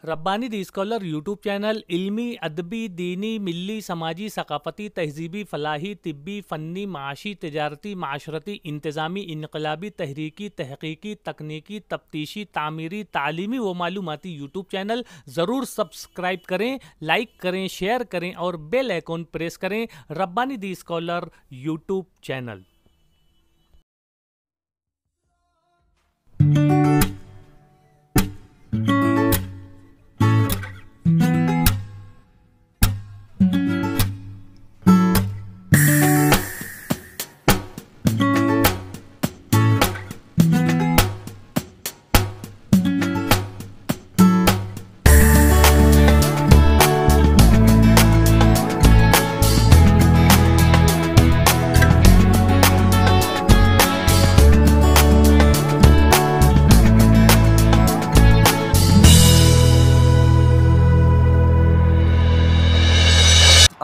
Rabbani the scholar YouTube channel इल्मी, अदबी, दीनी, मिली, समाजी, सकाफ़ती, तहजीबी, फ़लाही, तिब्बी, फ़न्नी, माशी, तिजारती, माशरती, इंतज़ामी, इनकलाबी, तहरीकी, तहक़ीक़ी, तकनीकी, तफ्तीशी, तामीरी, तालीमी व मालूमाती यूट्यूब चैनल ज़रूर सब्सक्राइब करें, लाइक करें, शेयर करें और बेल आइकॉन प्रेस करें। Rabbani the scholar YouTube channel.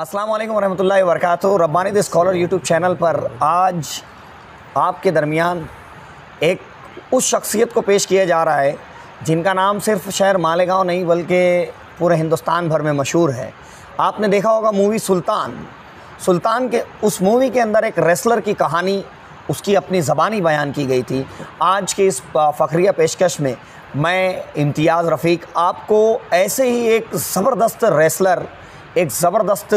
अस्सलाम वालेकुम रहमतुल्लाहि व बरकातुहू। Rabbani the scholar YouTube channel पर आज आपके दरमियान एक उस शख्सियत को पेश किया जा रहा है जिनका नाम सिर्फ शहर मालेगांव नहीं बल्कि पूरे हिंदुस्तान भर में मशहूर है। आपने देखा होगा मूवी सुल्तान के उस मूवी के अंदर एक रेसलर की कहानी उसकी अपनी ज़बानी बयान की गई थी। आज के इस फ़खरिया पेशकश में मैं इम्तियाज़ रफ़ीक आपको ऐसे ही एक ज़बरदस्त रेसलर, एक ज़बरदस्त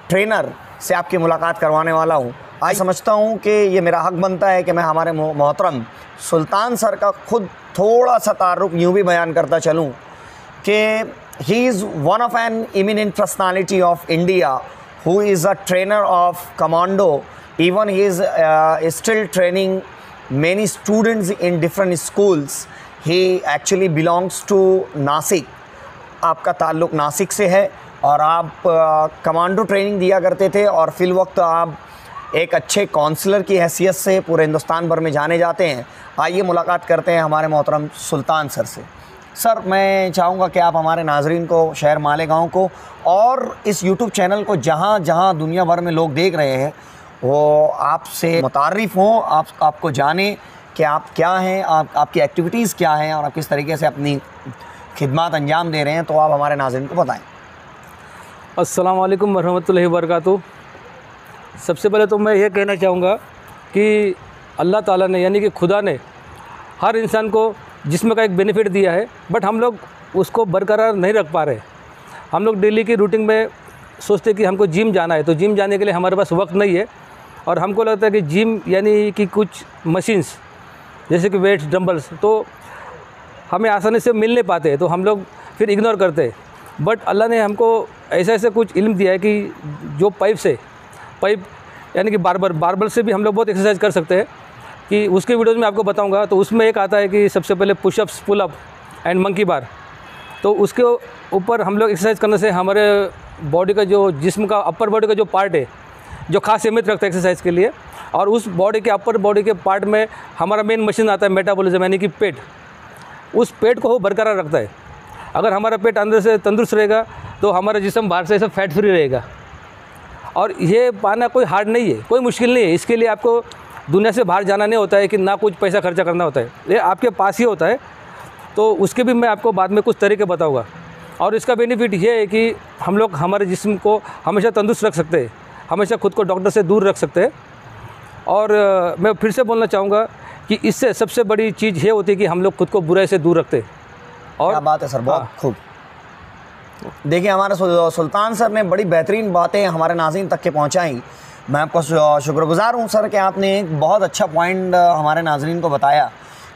ट्रेनर से आपकी मुलाकात करवाने वाला हूँ। आज समझता हूँ कि ये मेरा हक़ बनता है कि मैं हमारे मोहतरम सुल्तान सर का खुद थोड़ा सा तारुफ यूँ भी बयान करता चलूँ कि he is one of an eminent personality of India who is a trainer of commando. Even he is still training many students in different schools. He actually belongs to Nashik. आपका ताल्लुक़ नासिक से है और आप कमांडो ट्रेनिंग दिया करते थे और फिल वक्त आप एक अच्छे काउंसलर की हैसियत से पूरे हिंदुस्तान भर में जाने जाते हैं। आइए मुलाकात करते हैं हमारे मोहतरम सुल्तान सर से। सर, मैं चाहूँगा कि आप हमारे नाजरीन को, शहर मालेगांव को और इस यूट्यूब चैनल को जहाँ जहाँ दुनिया भर में लोग देख रहे हैं वो आपसे मुतारिफ़ हों, आपको जाने कि आप क्या हैं, आपकी एक्टिविटीज़ क्या हैं और आप किस तरीके से अपनी खिदमत अंजाम दे रहे हैं, तो आप हमारे नाज़रीन को बताएं। अस्सलाम वालेकुम रहमतुल्लाहि व बरकातुहू। सबसे पहले तो मैं ये कहना चाहूँगा कि अल्लाह ताला ने यानी कि खुदा ने हर इंसान को जिस्म का एक बेनिफिट दिया है, बट हम लोग उसको बरकरार नहीं रख पा रहे। हम लोग डेली की रूटीन में सोचते कि हमको जिम जाना है, तो जिम जाने के लिए हमारे पास वक्त नहीं है और हमको लगता है कि जिम यानी कि कुछ मशीन्स जैसे कि वेट्स, डंबल्स तो हमें आसानी से मिल नहीं पाते, तो हम लोग फिर इग्नोर करते हैं। बट अल्लाह ने हमको ऐसा कुछ इल्म दिया है कि जो पाइप यानी कि बारबल से भी हम लोग बहुत एक्सरसाइज कर सकते हैं, कि उसके वीडियोज़ में आपको बताऊंगा। तो उसमें एक आता है कि सबसे पहले pushups, pullup and monkey bar. तो उसके ऊपर हम लोग एक्सरसाइज करने से हमारे बॉडी का जो जिस्म का अपर बॉडी का जो पार्ट है जो खास अहमियत रखता है एक्सरसाइज के लिए, और उस बॉडी के अपर बॉडी के पार्ट में हमारा मेन मशीन आता है मेटाबॉलिज्म यानी कि पेट। उस पेट को वो बरकरार रखता है। अगर हमारा पेट अंदर से तंदुरुस्त रहेगा तो हमारा जिस्म बाहर से सब फैट फ्री रहेगा। और ये पाना कोई हार्ड नहीं है, कोई मुश्किल नहीं है। इसके लिए आपको दुनिया से बाहर जाना नहीं होता है कि ना कुछ पैसा खर्चा करना होता है, ये आपके पास ही होता है। तो उसके भी मैं आपको बाद में कुछ तरीके बताऊँगा। और इसका बेनिफिट ये है कि हम लोग हमारे जिस्म को हमेशा तंदुरुस्त रख सकते हैं, हमेशा खुद को डॉक्टर से दूर रख सकते हैं। और मैं फिर से बोलना चाहूँगा कि इससे सबसे बड़ी चीज़ ये होती है कि हम लोग खुद को बुराई से दूर रखते हैं। और क्या बात है सर, बहुत खूब। देखिए, हमारे सुल्तान सर ने बड़ी बेहतरीन बातें हमारे नाज़रीन तक के पहुँचाई। मैं आपको शुक्रगुज़ार हूँ सर कि आपने एक बहुत अच्छा पॉइंट हमारे नाज़रीन को बताया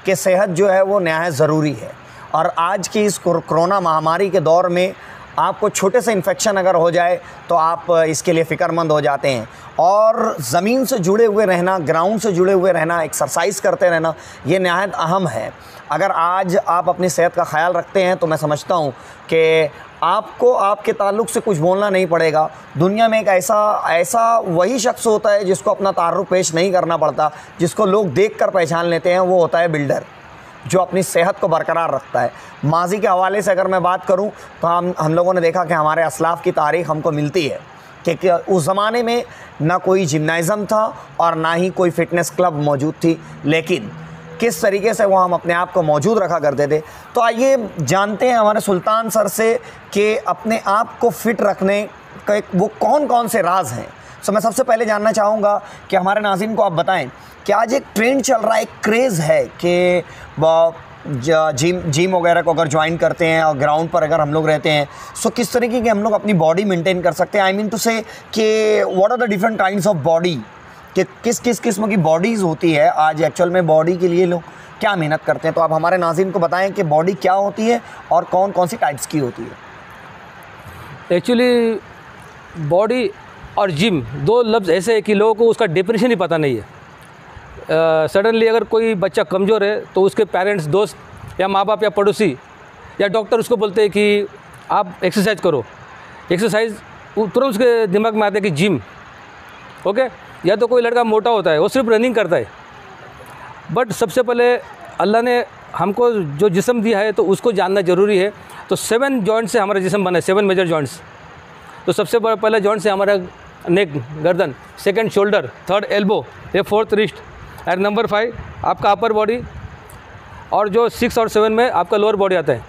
कि सेहत जो है वो नहायत ज़रूरी है। और आज की इस कोरोना महामारी के दौर में आपको छोटे से इन्फेक्शन अगर हो जाए तो आप इसके लिए फ़िक्रमंद हो जाते हैं। और ज़मीन से जुड़े हुए रहना, ग्राउंड से जुड़े हुए रहना, एक्सरसाइज करते रहना, ये नहायत अहम है। अगर आज आप अपनी सेहत का ख्याल रखते हैं तो मैं समझता हूँ कि आपको आपके ताल्लुक़ से कुछ बोलना नहीं पड़ेगा। दुनिया में एक ऐसा वही शख्स होता है जिसको अपना तारुफ पेश नहीं करना पड़ता, जिसको लोग देखकर पहचान लेते हैं, वो होता है बिल्डर, जो अपनी सेहत को बरकरार रखता है। माजी के हवाले से अगर मैं बात करूं तो हम लोगों ने देखा कि हमारे असलाफ़ की तारीख़ हमको मिलती है कि उस ज़माने में ना कोई जिम्नाज़म था और ना ही कोई फ़िटनेस क्लब मौजूद थी, लेकिन किस तरीके से वो हम अपने आप को मौजूद रखा करते थे। तो आइए जानते हैं हमारे सुल्तान सर से कि अपने आप को फिट रखने का वो कौन कौन से राज हैं। सो मैं सबसे पहले जानना चाहूँगा कि हमारे नाज़रीन को आप बताएं कि आज एक ट्रेंड चल रहा है, एक क्रेज़ है कि जिम वगैरह को अगर ज्वाइन करते हैं और ग्राउंड पर अगर हम लोग रहते हैं, सो किस तरीके की हम लोग अपनी बॉडी मेंटेन कर सकते हैं। आई मीन टू से कि what are the different kinds of body, कि किस किस किस्म की बॉडीज़ होती है आज एक्चुअल में, बॉडी के लिए लोग क्या मेहनत करते हैं। तो आप हमारे नाज़रीन को बताएं कि बॉडी क्या होती है और कौन कौन सी टाइप्स की होती है। एक्चुअली बॉडी और जिम दो लफ्ज़ ऐसे है कि लोगों को उसका डेफिनेशन ही पता नहीं है। सडनली अगर कोई बच्चा कमज़ोर है तो उसके पेरेंट्स, दोस्त या माँ बाप या पड़ोसी या डॉक्टर उसको बोलते हैं कि आप एक्सरसाइज करो। एक्सरसाइज तुरंत उसके दिमाग में आता है कि जिम, ओके। या तो कोई लड़का मोटा होता है, वो सिर्फ रनिंग करता है। बट सबसे पहले अल्लाह ने हमको जो जिस्म दिया है तो उसको जानना ज़रूरी है। तो 7 जॉइंट से हमारा जिस्म बना है, 7 मेजर जॉइंट्स। तो सबसे पहला जॉइंट से हमारा नेक, गर्दन, सेकंड शोल्डर, थर्ड एल्बो, ये 4th रिस्ट, और नंबर 5 आपका अपर बॉडी, और जो 6 और 7 में आपका लोअर बॉडी आता है।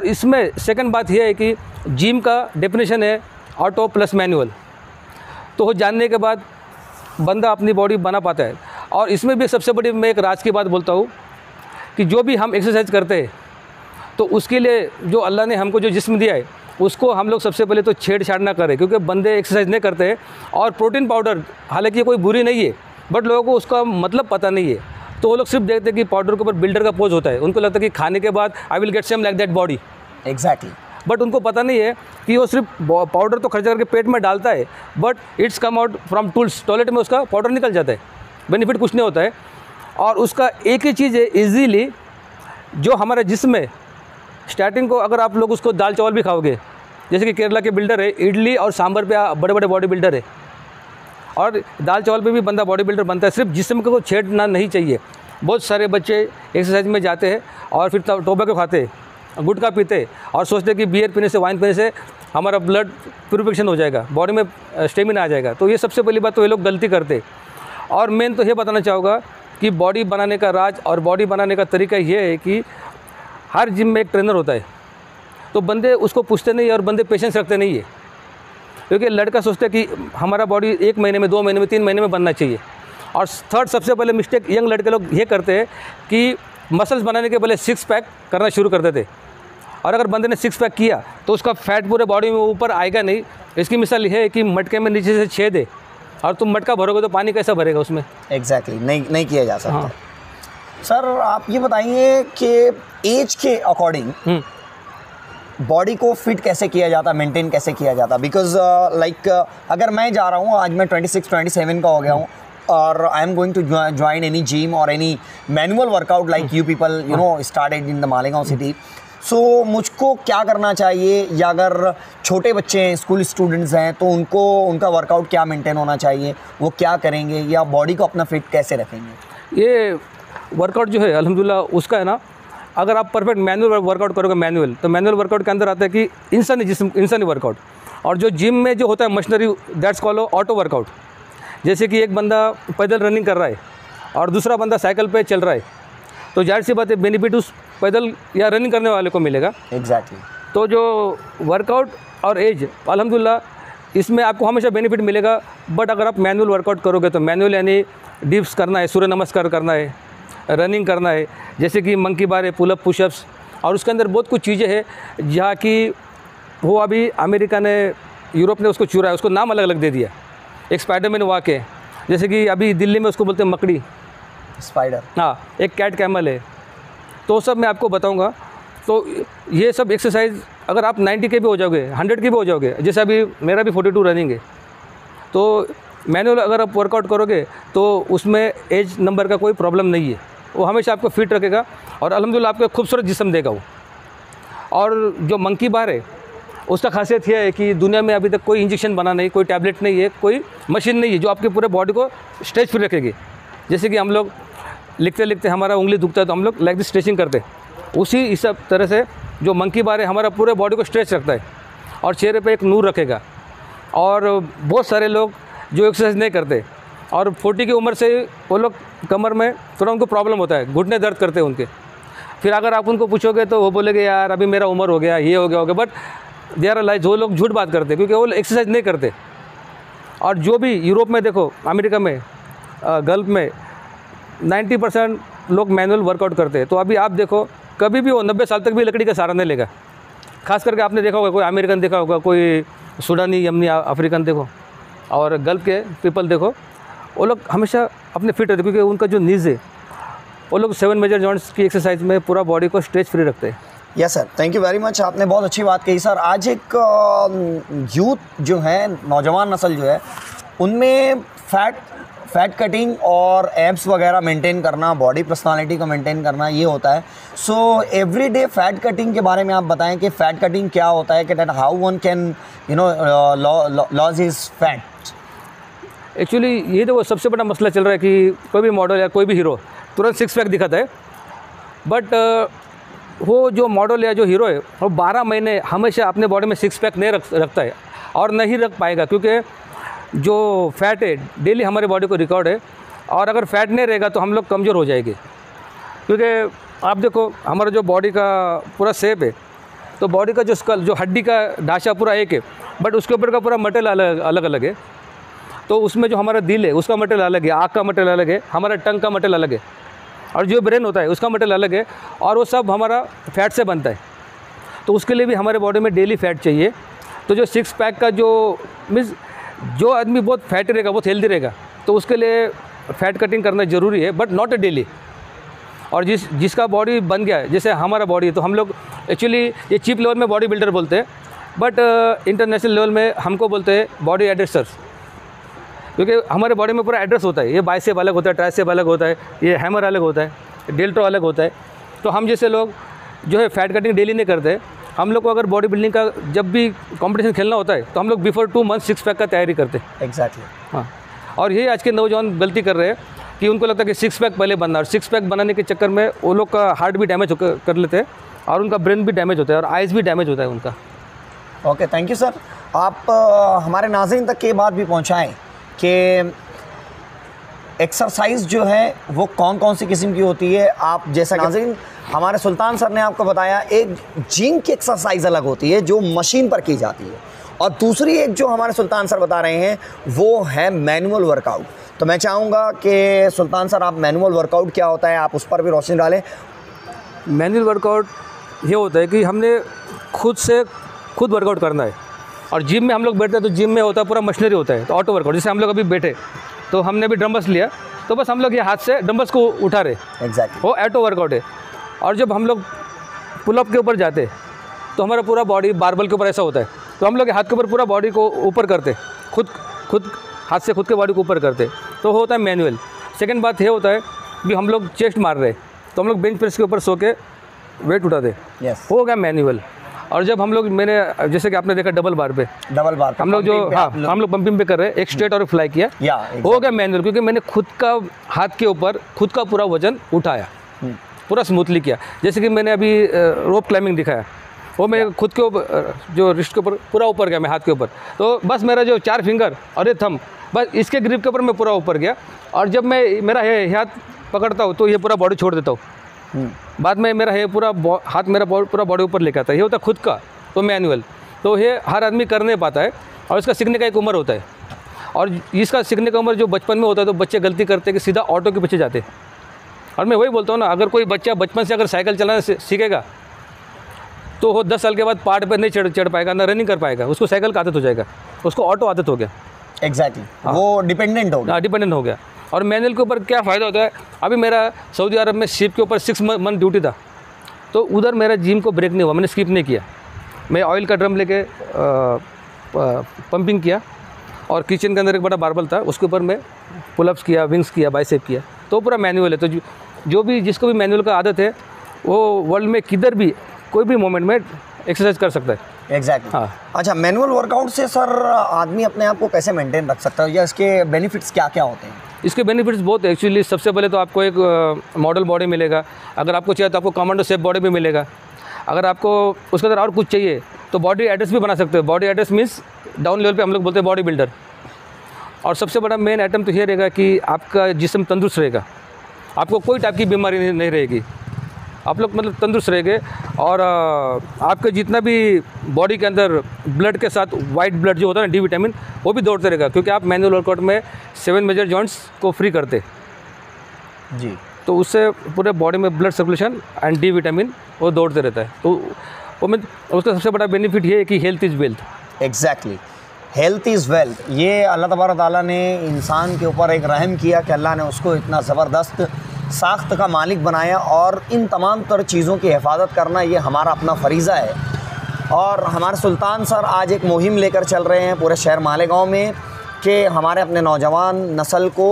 इसमें सेकंड बात यह है कि जिम का डेफिनेशन है ऑटो प्लस मैनुअल। तो वो जानने के बाद बंदा अपनी बॉडी बना पाता है। और इसमें भी सबसे बड़ी मैं एक राज की बात बोलता हूँ कि जो भी हम एक्सरसाइज करते हैं तो उसके लिए जो अल्लाह ने हमको जो जिस्म दिया है उसको हम लोग सबसे पहले तो छेड़छाड़ ना करें, क्योंकि बंदे एक्सरसाइज नहीं करते हैं। और प्रोटीन पाउडर, हालांकि ये कोई बुरी नहीं है, बट लोगों को उसका मतलब पता नहीं है। तो वो लोग सिर्फ देखते हैं कि पाउडर के ऊपर बिल्डर का पोज होता है, उनको लगता है कि खाने के बाद I will get same like that body. Exactly. But उनको पता नहीं है कि वो सिर्फ पाउडर तो खर्चा करके पेट में डालता है, but it's come out from tools, toilet में उसका पाउडर निकल जाता है, बेनिफिट कुछ नहीं होता है। और उसका एक ही चीज़ है, ईजीली जो हमारे जिस्म में स्टार्टिंग को अगर आप लोग उसको दाल चावल भी खाओगे, जैसे कि केरला के बिल्डर है, इडली और सांभर पे बड़े बड़े बॉडी बिल्डर है, और दाल चावल पे भी बंदा बॉडी बिल्डर बनता है। सिर्फ जिस्म को छेड़ना नहीं चाहिए। बहुत सारे बच्चे एक्सरसाइज में जाते हैं और फिर टोबैको खाते हैं, गुटखा पीते और सोचते हैं कि बियर पीने से, वाइन पीने से हमारा ब्लड प्यूरिफिकेशन हो जाएगा, बॉडी में स्टेमिना आ जाएगा। तो ये सबसे पहली बात तो ये लोग गलती करते। और मेन तो ये बताना चाहूँगा कि बॉडी बनाने का राज और बॉडी बनाने का तरीका ये है कि हर जिम में एक ट्रेनर होता है। तो बंदे उसको पूछते नहीं और बंदे पेशेंस रखते नहीं है, क्योंकि लड़का सोचता है कि हमारा बॉडी 1 महीने में, 2 महीने में, 3 महीने में बनना चाहिए। और थर्ड सबसे पहले मिस्टेक यंग लड़के लोग ये करते हैं कि मसल्स बनाने के पहले 6 पैक करना शुरू कर देते। और अगर बंदे ने 6 पैक किया तो उसका फैट पूरे बॉडी में ऊपर आएगा नहीं। इसकी मिसाल ये है कि मटके में नीचे से छेद है और तुम मटका भरोगे तो पानी कैसा भरेगा उसमें। एग्जैक्टली, नहीं किया जा सकता। हाँ। सर आप ये बताइए कि एज के अकॉर्डिंग बॉडी को फिट कैसे किया जाता, मेंटेन कैसे किया जाता। बिकॉज लाइक अगर मैं जा रहा हूँ, आज मैं 26-27 का हो गया हूँ और I am going to join any gym or any manual workout like you people you know started in the Malegaon city. So मुझको क्या करना चाहिए, या अगर छोटे बच्चे हैं, स्कूल स्टूडेंट्स हैं, तो उनको उनका वर्कआउट क्या मेंटेन होना चाहिए, वो क्या करेंगे, या बॉडी को अपना फिट कैसे रखेंगे। ये वर्कआउट जो है अल्हम्दुलिल्लाह उसका है ना, अगर आप परफेक्ट मैनुअल वर्कआउट करोगे, मैनुअल तो मैनुअल वर्कआउट के अंदर आता है कि इंसानी जिस्म, इंसानी वर्कआउट। और जो जिम में जो होता है machinery, that's called auto workout. जैसे कि एक बंदा पैदल रनिंग कर रहा है और दूसरा बंदा साइकिल पे चल रहा है, तो जाहिर सी बात है बेनिफिट उस पैदल या रनिंग करने वाले को मिलेगा। एग्जैक्टली। तो जो वर्कआउट और एज, अल्हम्दुलिल्लाह इसमें आपको हमेशा बेनिफिट मिलेगा। बट अगर आप मैनुअल वर्कआउट करोगे तो मैनुअल यानी डिप्स करना है, सूर्य नमस्कार करना है, रनिंग करना है, जैसे कि मंकी बार है, पुलअप, पुशअप्स, और उसके अंदर बहुत कुछ चीज़ें हैं जहाँ की वो अभी अमेरिका ने, यूरोप ने उसको चुरा है, उसको नाम अलग अलग दे दिया। एक स्पाइडरमैन वॉक है, जैसे कि अभी दिल्ली में उसको बोलते हैं मकड़ी, स्पाइडर। हाँ, एक कैट कैमल है। तो सब मैं आपको बताऊंगा। तो ये सब एक्सरसाइज अगर आप 90 के भी हो जाओगे, 100 के भी हो जाओगे, जैसे अभी मेरा भी 42 रनिंग है, तो मैनुअल अगर आप वर्कआउट करोगे तो उसमें एज नंबर का कोई प्रॉब्लम नहीं है। वो हमेशा आपको फिट रखेगा और अल्हम्दुलिल्लाह आपको खूबसूरत जिस्म देगा वो। और जो मंकी बार है उसका खासियत यह है कि दुनिया में अभी तक कोई इंजेक्शन बना नहीं, कोई टैबलेट नहीं है, कोई मशीन नहीं है जो आपके पूरे बॉडी को स्ट्रेच फ्री रखेगी। जैसे कि हम लोग लिखते लिखते हमारा उंगली दुखता है तो हम लोग लाइक दिस स्ट्रेचिंग करते हैं, उसी इस तरह से जो मंकी बार है हमारा पूरे बॉडी को स्ट्रेच रखता है और चेहरे पे एक नूर रखेगा। और बहुत सारे लोग जो एक्सरसाइज नहीं करते और 40 की उम्र से वो लोग कमर में थोड़ा उनको प्रॉब्लम होता है, घुटने दर्द करते हैं उनके। फिर अगर आप उनको पूछोगे तो वो बोलेंगे यार अभी मेरा उम्र हो गया, ये हो गया, बट दे आर लाइक, वो लोग झूठ बात करते हैं क्योंकि वो एक्सरसाइज नहीं करते। और जो भी यूरोप में देखो, अमेरिका में, गल्फ में 90% लोग मैनुअल वर्कआउट करते हैं। तो अभी आप देखो, कभी भी वो 90 साल तक भी लकड़ी का सहारा नहीं लेगा। खास करके आपने देखा होगा, कोई अमेरिकन देखा होगा, कोई सूडानी, यमनी, अफ्रीकन देखो, और गल्फ के पीपल देखो, वो लोग हमेशा अपने फिट रहते क्योंकि उनका जो नीज है, वो लोग 7 मेजर जॉइंट्स की एक्सरसाइज में पूरा बॉडी को स्ट्रेच फ्री रखते हैं। Yes sir, thank you very much, आपने बहुत अच्छी बात कही सर। आज एक यूथ जो है, नौजवान नस्ल जो है, उनमें फैट कटिंग और एब्स वगैरह मेंटेन करना, बॉडी पर्सनालिटी को मेंटेन करना, ये होता है। सो एवरीडे फैट कटिंग के बारे में आप बताएं कि फैट कटिंग क्या होता है, कि that how one can loss his fat. Actually ये तो सबसे बड़ा मसला चल रहा है कि कोई भी मॉडल या कोई भी हीरो तुरंत 6 पैक दिखाता है, बट वो जो मॉडल या जो हीरो है वो 12 महीने हमेशा अपने बॉडी में 6 पैक नहीं रखता है और नहीं रख पाएगा, क्योंकि जो फैट है डेली हमारे बॉडी को रिकॉर्ड है, और अगर फैट नहीं रहेगा तो हम लोग कमज़ोर हो जाएंगे। क्योंकि आप देखो, हमारा जो बॉडी का पूरा शेप है, तो बॉडी का जो स्कल, जो हड्डी का ढांचा पूरा एक है, बट उसके ऊपर का पूरा मटेरियल अलग अलग है। तो उसमें जो हमारा दिल है उसका मटेरियल अलग है, आँख का मटेरियल अलग है, हमारा टंग का मटेरियल अलग है, और जो ब्रेन होता है उसका मटेरियल अलग है, और वो सब हमारा फैट से बनता है। तो उसके लिए भी हमारे बॉडी में डेली फैट चाहिए। तो जो 6 पैक का जो मीन्स, जो आदमी बहुत फैटी रहेगा, बहुत हेल्दी रहेगा, तो उसके लिए फ़ैट कटिंग करना ज़रूरी है, बट नॉट ए डेली। और जिसका बॉडी बन गया है, जैसे हमारा बॉडी है, तो हम लोग एक्चुअली ये चीप लेवल में बॉडी बिल्डर बोलते हैं, बट इंटरनेशनल लेवल में हमको बोलते हैं बॉडी एड्रेसर्स, क्योंकि हमारे बॉडी में पूरा एड्रेस होता है। ये बाइसेप अलग होता है, ट्राइसेप अलग होता है, ये हैमर अलग होता है, डेल्टो अलग होता है। तो हम जैसे लोग जो है फ़ैट कटिंग डेली नहीं करते। हम लोग को अगर बॉडी बिल्डिंग का जब भी कंपटीशन खेलना होता है, तो हम लोग बिफोर 2 मंथ 6 पैक का तैयारी करते हैं। एग्जैक्टली। हाँ, और यही आज के नौजवान गलती कर रहे हैं कि उनको लगता है कि 6 पैक पहले बनना, और 6 पैक बनाने के चक्कर में वो लोग का हार्ट भी डैमेज कर लेते हैं, और उनका ब्रेन भी डैमेज होता है, और आइज़ भी डैमेज होता है उनका। Okay, thank you sir. आप हमारे नाज़रीन तक ये बात भी पहुँचाएँ कि एक्सरसाइज जो है वो कौन कौन सी किस्म की होती है। आप जैसा नाज़रीन, हमारे सुल्तान सर ने आपको बताया, एक जिम की एक्सरसाइज अलग होती है जो मशीन पर की जाती है, और दूसरी एक जो हमारे सुल्तान सर बता रहे हैं वो है मैनुअल वर्कआउट। तो मैं चाहूँगा कि सुल्तान सर, आप मैनुअल वर्कआउट क्या होता है, आप उस पर भी रोशनी डालें। मैनुअल वर्कआउट ये होता है कि हमने खुद वर्कआउट करना है। और जिम में हम लोग बैठते हैं तो जिम में होता है पूरा मशीनरी होता है, तो ऑटो वर्कआउट। जैसे हम लोग अभी बैठे तो हमने भी डंबल्स लिया, तो बस हम लोग ये हाथ से डंबल्स को उठा रहे, एग्जैक्टली, वो ऑटो वर्कआउट है। और जब हम लोग पुलअप के ऊपर जाते तो हमारा पूरा बॉडी बारबल के ऊपर ऐसा होता है, तो हम लोग हाथ के ऊपर पूरा बॉडी को ऊपर करते, खुद हाथ से खुद के बॉडी को ऊपर करते, तो होता है मैनुअल। सेकंड बात ये होता है कि हम लोग चेस्ट मार रहे, तो हम लोग बेंच प्रेस के ऊपर सो के वेट उठाते, हो गया मैनुअल। और जब हम लोग, मैंने जैसे कि आपने देखा डबल बार पे हम लोग जो, हाँ, हम लोग पंपिंग पे कर रहे हैं, एक स्ट्रेट और एक फ्लाई किया, हो गया मैनुअल, क्योंकि मैंने खुद का हाथ के ऊपर खुद का पूरा वजन उठाया, पूरा स्मूथली किया। जैसे कि मैंने अभी रोप क्लाइंबिंग दिखाया, वो मैं खुद के ऊपर, जो रिस्ट के ऊपर पूरा ऊपर गया मैं हाथ के ऊपर, तो बस मेरा जो 4 फिंगर और ये थंब, बस इसके ग्रिप के ऊपर मैं पूरा ऊपर गया। और जब मैं मेरा हाथ पकड़ता हूँ तो ये पूरा बॉडी छोड़ देता हूँ, बाद में मेरा है पूरा हाथ मेरा पूरा बॉडी ऊपर लेकर आता है, ये होता है खुद का, तो मैनुअल। तो ये हर आदमी कर नहीं पाता है, और इसका सीखने का एक उम्र होता है, और इसका सीखने का उम्र जो बचपन में होता है, तो बच्चे गलती करते हैं कि सीधा ऑटो के पीछे जाते हैं। और मैं वही बोलता हूँ ना, अगर कोई बच्चा बचपन से अगर साइकिल चलाना सीखेगा तो वो 10 साल के बाद पहाड़ पर नहीं चढ़ पाएगा, ना रनिंग कर पाएगा, उसको साइकिल का आदत हो जाएगा, उसको ऑटो आदत हो गया। एग्जैक्टली, वो डिपेंडेंट हो गया। हाँ, डिपेंडेंट हो गया। और मैनुअल के ऊपर क्या फ़ायदा होता है, अभी मेरा सऊदी अरब में शिप के ऊपर 6 मंथ ड्यूटी था, तो उधर मेरा जिम को ब्रेक नहीं हुआ, मैंने स्किप नहीं किया। मैं ऑयल का ड्रम लेके पंपिंग किया, और किचन के अंदर एक बड़ा बारबल था, उसके ऊपर मैं पुलअप्स किया, विंग्स किया, बाइसेप किया, तो पूरा मैनुअल है। तो जो भी जिसको भी मैनुअल का आदत है, वो वर्ल्ड में किधर भी कोई भी मोमेंट में एक्सरसाइज कर सकता है। एग्जैक्टली। हाँ। अच्छा, मैनुअल वर्कआउट से सर आदमी अपने आप को कैसे मेंटेन रख सकता है, या इसके बेनिफिट्स क्या क्या होते हैं? इसके बेनिफिट्स बहुत है एक्चुअली। सबसे पहले तो आपको एक मॉडल बॉडी मिलेगा, अगर आपको चाहिए तो आपको कमांडो शेप बॉडी भी मिलेगा। अगर आपको उसके अंदर और कुछ चाहिए तो बॉडी एड्रेस भी बना सकते हो। Body address means down level पे हम लोग बोलते हैं बॉडी बिल्डर। और सबसे बड़ा मेन आइटम तो ये रहेगा कि आपका जिस्म तंदुरुस्त रहेगा, आपको कोई टाइप की बीमारी नहीं रहेगी, आप लोग मतलब तंदुरुस्त रहेंगे। और आपके जितना भी बॉडी के अंदर ब्लड के साथ वाइट ब्लड जो होता है ना, डी विटामिन, वो भी दौड़ते रहेगा, क्योंकि आप मैनुअल वर्कआउट में 7 मेजर जॉइंट्स को फ्री करते जी। तो उससे पूरे बॉडी में blood circulation and D vitamin वो दौड़ते रहता है। तो वो में उसका सबसे बड़ा बेनिफिट ये है कि health is wealth. Exactly, health is wealth. ये अल्लाह तबारक ताला ने इंसान के ऊपर एक रहम किया कि अल्लाह ने उसको इतना ज़बरदस्त साख्त का मालिक बनाया, और इन तमाम तर चीज़ों की हिफाजत करना ये हमारा अपना फ़रीज़ा है। और हमारे सुल्तान सर आज एक मुहिम लेकर चल रहे हैं पूरे शहर मालेगांव में कि हमारे अपने नौजवान नस्ल को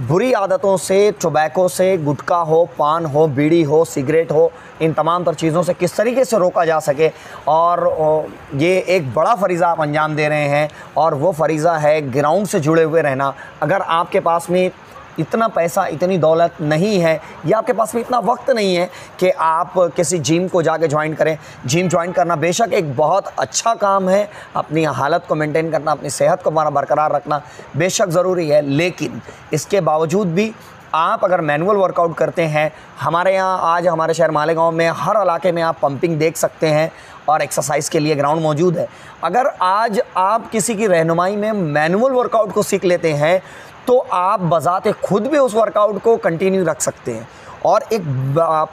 बुरी आदतों से, टोबैको से, गुटखा हो, पान हो, बीड़ी हो, सिगरेट हो, इन तमाम तर चीज़ों से किस तरीके से रोका जा सके। और ये एक बड़ा फ़रीज़ा आप अंजाम दे रहे हैं, और वो फ़रीज़ा है ग्राउंड से जुड़े हुए रहना। अगर आपके पास में इतना पैसा, इतनी दौलत नहीं है, या आपके पास में इतना वक्त नहीं है कि आप किसी जिम को जाके ज्वाइन करें। जिम ज्वाइन करना बेशक एक बहुत अच्छा काम है, अपनी हालत को मेंटेन करना, अपनी सेहत को बरकरार रखना बेशक ज़रूरी है, लेकिन इसके बावजूद भी आप अगर मैनुअल वर्कआउट करते हैं, हमारे यहाँ आज हमारे शहर मालेगांव में हर इलाके में आप पंपिंग देख सकते हैं, और एक्सरसाइज के लिए ग्राउंड मौजूद है। अगर आज आप किसी की रहनुमाई में मैनुअल वर्कआउट को सीख लेते हैं तो आप बज़ाते खुद भी उस वर्कआउट को कंटिन्यू रख सकते हैं। और एक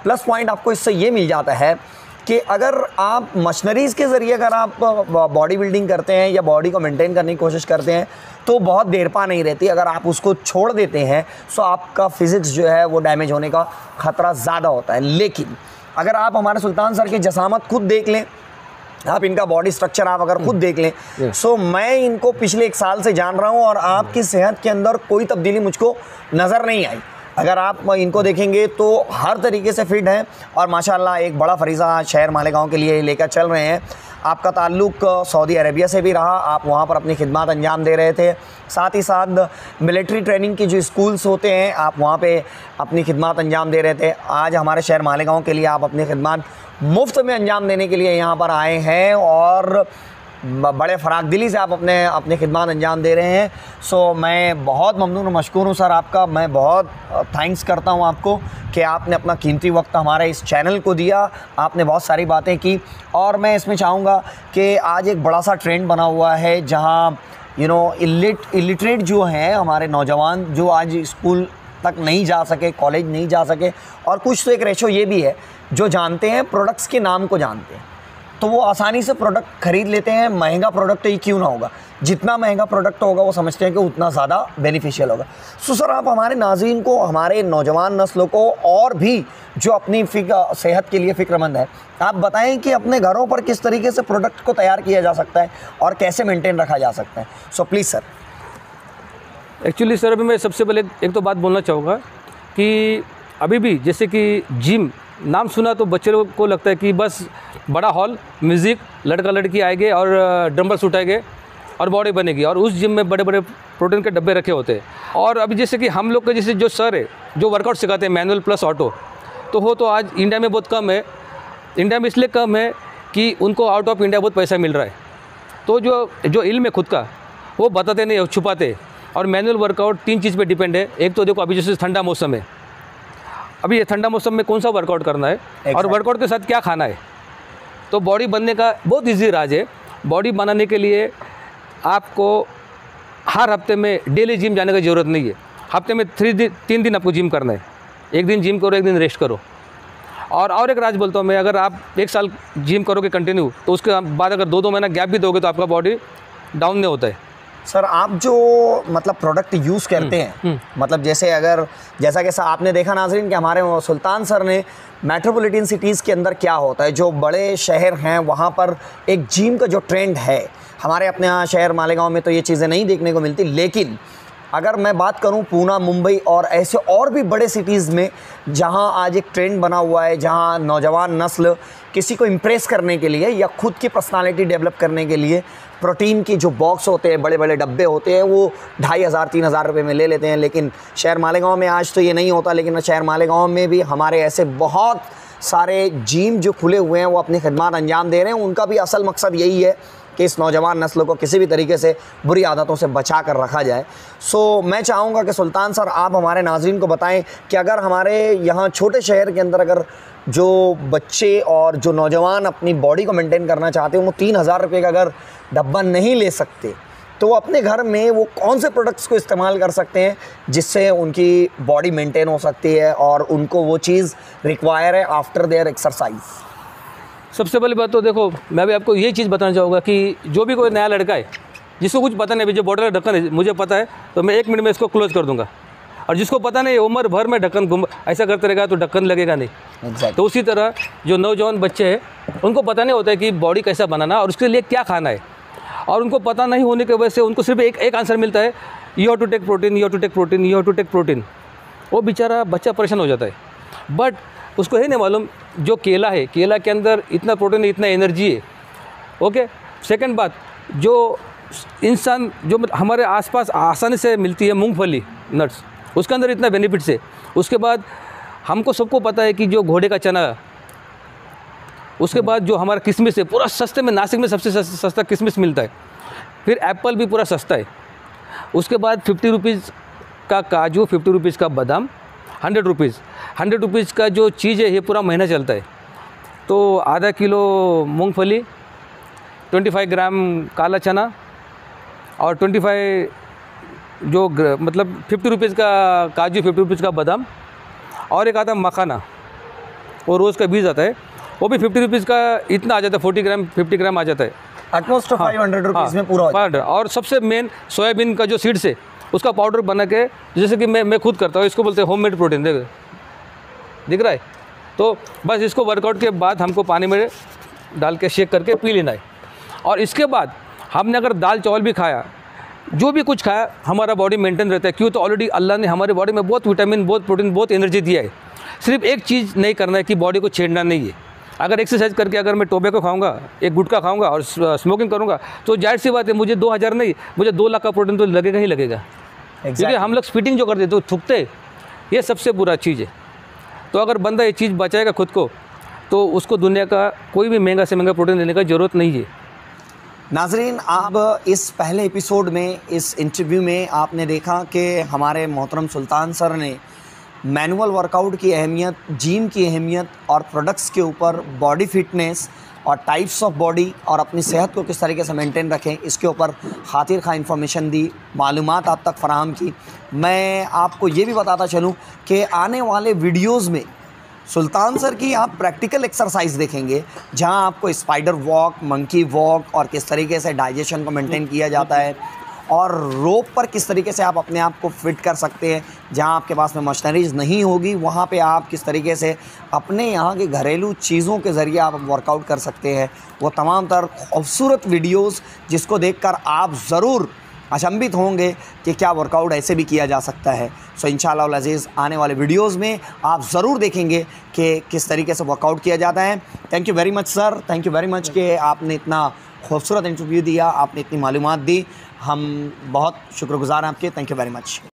प्लस पॉइंट आपको इससे ये मिल जाता है कि अगर आप मशीनरीज़ के ज़रिए अगर आप बॉडी बिल्डिंग करते हैं या बॉडी को मेंटेन करने की कोशिश करते हैं तो बहुत देर पा नहीं रहती। अगर आप उसको छोड़ देते हैं तो आपका फिज़िक्स जो है वो डैमेज होने का ख़तरा ज़्यादा होता है। लेकिन अगर आप हमारे सुल्तान सर की जसामत खुद देख लें, आप इनका बॉडी स्ट्रक्चर आप अगर खुद देख लें, सो मैं इनको पिछले 1 साल से जान रहा हूं, और आपकी सेहत के अंदर कोई तब्दीली मुझको नज़र नहीं आई। अगर आप इनको देखेंगे तो हर तरीके से फिट हैं, और माशाल्लाह एक बड़ा फ़रीज़ा शहर मालेगांव के लिए लेकर चल रहे हैं। आपका ताल्लुक़ सऊदी अरेबिया से भी रहा, आप वहाँ पर अपनी खिदमत अंजाम दे रहे थे, साथ ही साथ मिलिट्री ट्रेनिंग की जो स्कूल्स होते हैं आप वहाँ पे अपनी खिदमत अंजाम दे रहे थे। आज हमारे शहर मालेगांव के लिए आप अपनी खिदमत मुफ्त में अंजाम देने के लिए यहाँ पर आए हैं, और बड़े फ़राग दिली से आप अपने खिदमत अंजाम दे रहे हैं। सो मैं बहुत ममनून और मशकूर हूँ सर आपका। मैं बहुत थैंक्स करता हूँ आपको कि आपने अपना कीमती वक्त हमारे इस चैनल को दिया, आपने बहुत सारी बातें की। और मैं इसमें चाहूँगा कि आज एक बड़ा सा ट्रेंड बना हुआ है जहाँ इलिटरेट जो हैं हमारे नौजवान, जो आज स्कूल तक नहीं जा सके, कॉलेज नहीं जा सके, और कुछ तो एक रेशो ये भी है जो जानते हैं, प्रोडक्ट्स के नाम को जानते हैं, तो वो आसानी से प्रोडक्ट ख़रीद लेते हैं। महंगा प्रोडक्ट तो ये क्यों ना होगा, जितना महंगा प्रोडक्ट होगा वो समझते हैं कि उतना ज़्यादा बेनिफिशियल होगा। सो सर आप हमारे नाज़रीन को, हमारे नौजवान नस्लों को, और भी जो अपनी सेहत के लिए फ़िक्रमंद है, आप बताएं कि अपने घरों पर किस तरीके से प्रोडक्ट को तैयार किया जा सकता है और कैसे मेंटेन रखा जा सकता है। So please sir. Actually sir अभी मैं सबसे पहले एक तो बात बोलना चाहूँगा कि अभी भी जैसे कि जिम नाम सुना तो बच्चे लोगों को लगता है कि बस बड़ा हॉल, म्यूज़िक, लड़का लड़की आएंगे और डंबल्स उठाएंगे और बॉडी बनेगी, और उस जिम में बड़े बड़े प्रोटीन के डब्बे रखे होते हैं। और अभी जैसे कि हम लोग के जैसे जो सर है जो वर्कआउट सिखाते हैं मैनुअल प्लस ऑटो, तो आज इंडिया में बहुत कम है। इंडिया में इसलिए कम है कि उनको आउट ऑफ इंडिया बहुत पैसा मिल रहा है, तो जो इल्म है खुद का वो बताते नहीं, छुपाते। और मैनुअल वर्कआउट 3 चीज़ पे डिपेंड है। एक तो देखो अभी जैसे ठंडा मौसम है, अभी ये ठंडा मौसम में कौन सा वर्कआउट करना है और वर्कआउट के साथ क्या खाना है। तो बॉडी बनने का बहुत इजी राज है। बॉडी बनाने के लिए आपको हर हफ्ते में डेली जिम जाने की ज़रूरत नहीं है। हफ्ते में 3 दिन आपको जिम करना है। एक दिन जिम करो, एक दिन रेस्ट करो। और एक राज बोलता हूँ मैं, अगर आप 1 साल जिम करोगे कंटिन्यू, तो उसके बाद अगर 2 महीना गैप भी दोगे तो आपका बॉडी डाउन नहीं होता है। सर आप जो मतलब प्रोडक्ट यूज़ करते हैं, मतलब जैसा कि आपने देखा नाज़रीन कि हमारे सुल्तान सर ने मेट्रोपॉलिटन सिटीज़ के अंदर क्या होता है, जो बड़े शहर हैं वहाँ पर एक जिम का जो ट्रेंड है, हमारे अपने यहाँ शहर मालेगांव में तो ये चीज़ें नहीं देखने को मिलती। लेकिन अगर मैं बात करूं पूना, मुंबई और ऐसे और भी बड़े सिटीज़ में जहां आज एक ट्रेंड बना हुआ है, जहां नौजवान नस्ल किसी को इम्प्रेस करने के लिए या खुद की पर्सनालिटी डेवलप करने के लिए प्रोटीन की जो बॉक्स होते हैं, बड़े बड़े डब्बे होते हैं, वो 2500-3000 रुपये में ले लेते हैं। लेकिन शहर मालेगांव में आज तो ये नहीं होता। लेकिन शहर मालेगांव में भी हमारे ऐसे बहुत सारे जिम जो खुले हुए हैं वो अपनी खिदमत अंजाम दे रहे हैं। उनका भी असल मकसद यही है कि इस नौजवान नस्ल को किसी भी तरीके से बुरी आदतों से बचा कर रखा जाए। सो मैं चाहूँगा कि सुल्तान सर आप हमारे नाज़रीन को बताएं कि अगर हमारे यहाँ छोटे शहर के अंदर अगर जो बच्चे और जो नौजवान अपनी बॉडी को मेंटेन करना चाहते हैं वो 3,000 रुपये का अगर डब्बा नहीं ले सकते तो वो अपने घर में वो कौन से प्रोडक्ट्स को इस्तेमाल कर सकते हैं जिससे उनकी बॉडी मेंटेन हो सकती है और उनको वो चीज़ रिक्वायर है आफ्टर देयर एक्सरसाइज? सबसे पहली बात तो देखो, मैं भी आपको ये चीज़ बताना चाहूँगा कि जो भी कोई नया लड़का है जिसको कुछ पता नहीं, अभी जो बॉटल का ढक्कन है मुझे पता है तो मैं 1 मिनट में इसको क्लोज़ कर दूँगा, और जिसको पता नहीं उम्र भर में ढक्कन घूम ऐसा करते रहेगा तो ढक्कन लगेगा नहीं। Exactly. तो उसी तरह जो नौजवान बच्चे हैं उनको पता नहीं होता है कि बॉडी कैसा बनाना और उसके लिए क्या खाना है, और उनको पता नहीं होने की वजह से उनको सिर्फ एक आंसर मिलता है, you have to take protein, you have to take protein, you have to take protein. वो बेचारा बच्चा परेशान हो जाता है, बट उसको है नहीं मालूम जो केला है, केला के अंदर इतना प्रोटीन है, इतना एनर्जी है। ओके, सेकंड बात, जो इंसान जो हमारे आसपास आसानी से मिलती है मूंगफली नट्स, उसके अंदर इतना बेनिफिट्स है। उसके बाद हमको सबको पता है कि जो घोड़े का चना, उसके बाद जो हमारा किशमिश है पूरा सस्ते में, नासिक में सबसे सस्ता किशमिश मिलता है। फिर एप्पल भी पूरा सस्ता है। उसके बाद 50 रुपीज़ का काजू, 50 रुपीज़ का बादाम, 100 रुपीज़ का जो चीज़ है ये पूरा महीना चलता है। तो आधा किलो मूंगफली, 25 ग्राम काला चना और 25 जो मतलब 50 रुपीज़ का काजू, 50 रुपीज़ का बादाम, और एक आता है मखाना, वो रोज़ का बीज आता है, वो भी 50 रुपीज़ का इतना आ जाता है, 40 ग्राम 50 ग्राम आ जाता है, ऑलमोस्ट 500 रुपीज़ में पूरा हो जाता है। और सबसे मेन सोयाबीन का जो सीड्स है उसका पाउडर बना के, जैसे कि मैं खुद करता हूँ, इसको बोलते हैं होममेड प्रोटीन। दिख रहा है? तो बस इसको वर्कआउट के बाद हमको पानी में डाल के शेक करके पी लेना है। और इसके बाद हमने अगर दाल चावल भी खाया, जो भी कुछ खाया, हमारा बॉडी मेंटेन रहता है। क्यों? तो ऑलरेडी अल्लाह ने हमारे बॉडी में बहुत विटामिन, बहुत प्रोटीन, बहुत एनर्जी दिया है। सिर्फ एक चीज़ नहीं करना है कि बॉडी को छेड़ना नहीं है। अगर एक्सरसाइज करके अगर मैं टोबैको खाऊंगा, एक गुटखा खाऊंगा और स्मोकिंग करूंगा तो जाहिर सी बात है मुझे 2,000 नहीं, मुझे 2 लाख का प्रोटीन तो लगेगा ही लगेगा। क्योंकि हम लोग स्पीटिंग जो करते तो थूकते, ये सबसे बुरा चीज़ है। तो अगर बंदा ये चीज़ बचाएगा खुद को तो उसको दुनिया का कोई भी महंगा से महंगा प्रोटीन लेने का ज़रूरत नहीं है। नाजरीन, आप इस पहले एपिसोड में, इस इंटरव्यू में आपने देखा कि हमारे मोहतरम सुल्तान सर ने मैनुअल वर्कआउट की अहमियत, जिम की अहमियत और प्रोडक्ट्स के ऊपर, बॉडी फिटनेस और टाइप्स ऑफ बॉडी और अपनी सेहत को किस तरीके से मेंटेन रखें, इसके ऊपर खातिर खा इन्फॉर्मेशन दी, मालूमात आप तक फराहम की। मैं आपको ये भी बताता चलूँ कि आने वाले वीडियोज़ में सुल्तान सर की आप प्रैक्टिकल एक्सरसाइज देखेंगे, जहां आपको स्पाइडर वॉक, मंकी वॉक और किस तरीके से डाइजेशन को मेंटेन किया जाता है, और रोप पर किस तरीके से आप अपने आप को फिट कर सकते हैं। जहां आपके पास में मशीनरीज नहीं होगी वहां पे आप किस तरीके से अपने यहाँ के घरेलू चीज़ों के ज़रिए आप वर्कआउट कर सकते हैं। वो तमाम तर खूबसूरत वीडियोज़ जिसको देखकर आप ज़रूर अचंभित होंगे कि क्या वर्कआउट ऐसे भी किया जा सकता है। सो इंशाअल्लाह अज़ीज़ आने वाले वीडियोज़ में आप ज़रूर देखेंगे कि किस तरीके से वर्कआउट किया जाता है। Thank you very much sir, thank you very much कि आपने इतना खूबसूरत इंटरव्यू दिया, आपने इतनी मालूमात दी। हम बहुत शुक्रगुज़ार हैं आपके। Thank you very much.